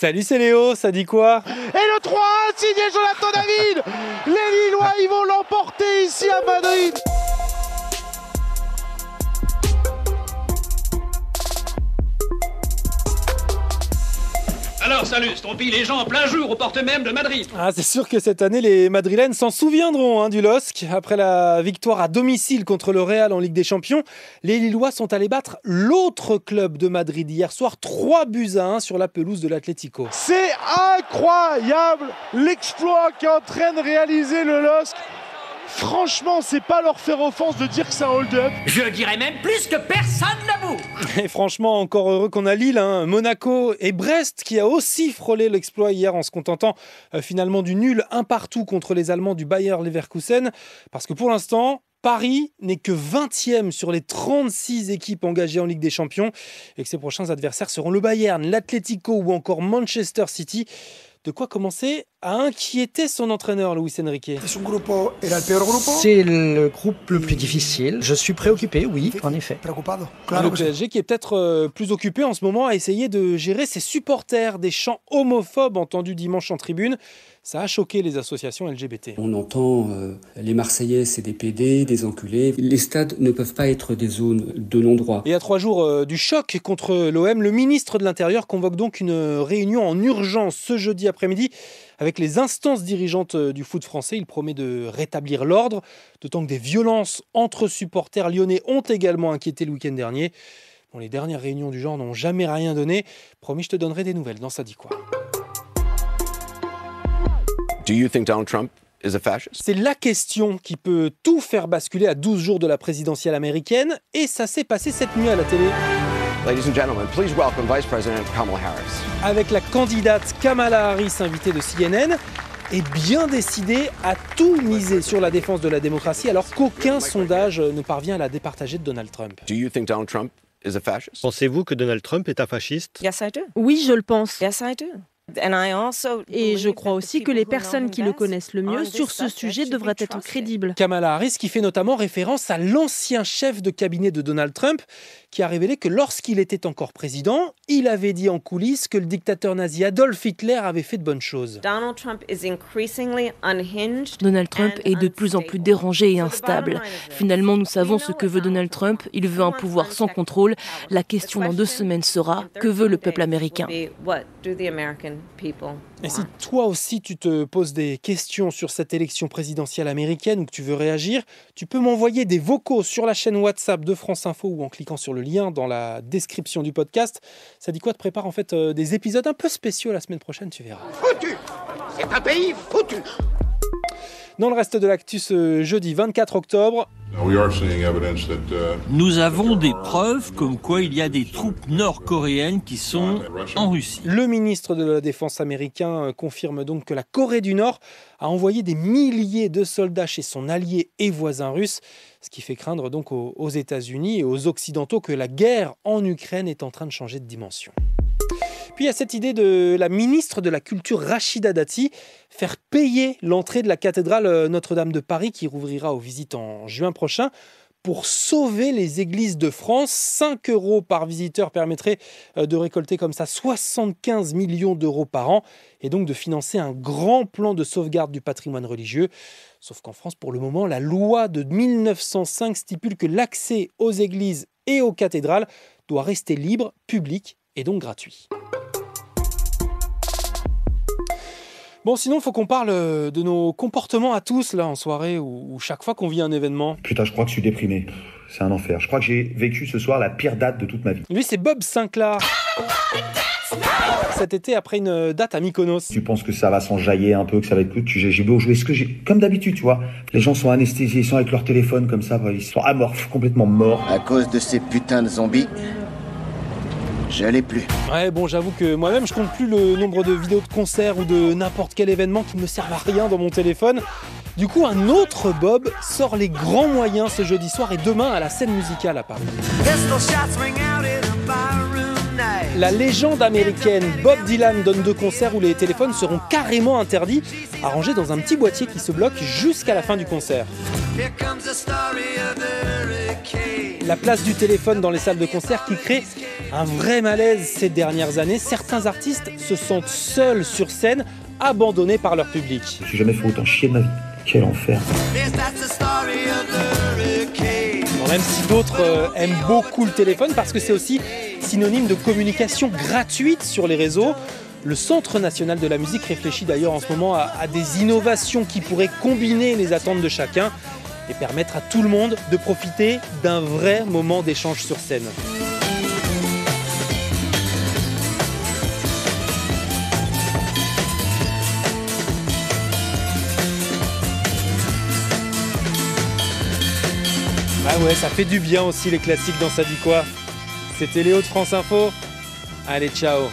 Salut, c'est Léo, ça dit quoi? Et le 3-1 signé Jonathan David. Les Lillois, ils vont l'emporter ici à Madrid. Alors salut, trompille les gens en plein jour aux portes même de Madrid. Ah, c'est sûr que cette année, les Madrilènes s'en souviendront du LOSC. Après la victoire à domicile contre le Real en Ligue des Champions, les Lillois sont allés battre l'autre club de Madrid hier soir, 3-1 sur la pelouse de l'Atlético. C'est incroyable l'exploit qu'est en train de réaliser le LOSC. Franchement, c'est pas leur faire offense de dire que c'est un hold-up. Je dirais même plus que personne n'avoue. Et franchement, encore heureux qu'on a Lille, Monaco et Brest qui a aussi frôlé l'exploit hier en se contentant finalement du nul 1-1 contre les Allemands du Bayer Leverkusen. Parce que pour l'instant, Paris n'est que 20e sur les 36 équipes engagées en Ligue des Champions et que ses prochains adversaires seront le Bayern, l'Atlético ou encore Manchester City. De quoi commencer à inquiéter son entraîneur, Luis Enrique. C'est le groupe le plus difficile. Je suis préoccupé, oui, en effet. Le PSG qui est peut-être plus occupé en ce moment à essayer de gérer ses supporters. Des chants homophobes entendus dimanche en tribune. Ça a choqué les associations LGBT. On entend les Marseillais, c'est des PD, des enculés. Les stades ne peuvent pas être des zones de non-droit. Et à 3 jours du choc contre l'OM, le ministre de l'Intérieur convoque donc une réunion en urgence ce jeudi après-midi avec les instances dirigeantes du foot français. Il promet de rétablir l'ordre, d'autant que des violences entre supporters lyonnais ont également inquiété le week-end dernier. Bon, les dernières réunions du genre n'ont jamais rien donné. Promis, je te donnerai des nouvelles dans Ça dit quoi. Do you think Donald Trump is a fascist? C'est la question qui peut tout faire basculer à 12 jours de la présidentielle américaine. Et ça s'est passé cette nuit à la télé. Ladies and gentlemen, please welcome Vice President Kamala Harris. Avec la candidate Kamala Harris, invitée de CNN, est bien décidée à tout miser sur la défense de la démocratie alors qu'aucun sondage ne parvient à la départager de Donald Trump. Do you think Donald Trump is a fascist? Pensez-vous que Donald Trump est un fasciste? Yes, I do. Oui, je le pense. Yes, I do. Et je crois aussi que les personnes qui le connaissent le mieux sur ce sujet devraient être crédibles. Kamala Harris qui fait notamment référence à l'ancien chef de cabinet de Donald Trump qui a révélé que lorsqu'il était encore président, il avait dit en coulisses que le dictateur nazi Adolf Hitler avait fait de bonnes choses. Donald Trump est de plus en plus dérangé et instable. Finalement, nous savons ce que veut Donald Trump. Il veut un pouvoir sans contrôle. La question dans 2 semaines sera « Que veut le peuple américain ?» Et si toi aussi tu te poses des questions sur cette élection présidentielle américaine ou que tu veux réagir, tu peux m'envoyer des vocaux sur la chaîne WhatsApp de France Info ou en cliquant sur le lien dans la description du podcast. Ça dit quoi? Te prépare en fait des épisodes un peu spéciaux la semaine prochaine, tu verras. Foutu. C'est un pays foutu. Dans le reste de l'actu ce jeudi 24 octobre, nous avons des preuves comme quoi il y a des troupes nord-coréennes qui sont en Russie. Le ministre de la Défense américain confirme donc que la Corée du Nord a envoyé des milliers de soldats chez son allié et voisin russe, ce qui fait craindre donc aux États-Unis et aux Occidentaux que la guerre en Ukraine est en train de changer de dimension. Puis il y a cette idée de la ministre de la Culture Rachida Dati, faire payer l'entrée de la cathédrale Notre-Dame de Paris qui rouvrira aux visites en juin prochain pour sauver les églises de France. 5 € par visiteur permettrait de récolter comme ça 75 millions d'euros par an et donc de financer un grand plan de sauvegarde du patrimoine religieux. Sauf qu'en France, pour le moment, la loi de 1905 stipule que l'accès aux églises et aux cathédrales doit rester libre, public et donc gratuit. Bon, sinon, il faut qu'on parle de nos comportements à tous, là, en soirée, ou chaque fois qu'on vit un événement. Putain, je crois que je suis déprimé. C'est un enfer. Je crois que j'ai vécu ce soir la pire date de toute ma vie. Lui, c'est Bob Sinclair. Cet été, après une date à Mykonos. Tu penses que ça va s'enjailler un peu, que ça va être cool. J'ai beau jouer ce que j'ai... Comme d'habitude, tu vois. Les gens sont anesthésiés, ils sont avec leur téléphone comme ça. Ils sont amorphes, complètement morts. À cause de ces putains de zombies... J'allais plus. Ouais, bon, j'avoue que moi-même, je compte plus le nombre de vidéos de concerts ou de n'importe quel événement qui ne me servent à rien dans mon téléphone. Du coup, un autre Bob sort les grands moyens ce jeudi soir et demain à la scène musicale à Paris. La légende américaine Bob Dylan donne 2 concerts où les téléphones seront carrément interdits, arrangés dans un petit boîtier qui se bloque jusqu'à la fin du concert. la place du téléphone dans les salles de concert qui crée un vrai malaise ces dernières années. Certains artistes se sentent seuls sur scène, abandonnés par leur public. Je n'ai jamais fait autant chier de ma vie. Quel enfer. Bon, même si d'autres aiment beaucoup le téléphone parce que c'est aussi synonyme de communication gratuite sur les réseaux. Le Centre national de la musique réfléchit d'ailleurs en ce moment à des innovations qui pourraient combiner les attentes de chacun et permettre à tout le monde de profiter d'un vrai moment d'échange sur scène. Ah ouais, ça fait du bien aussi les classiques dans Ça dit quoi. C'était Léo de France Info. Allez, ciao.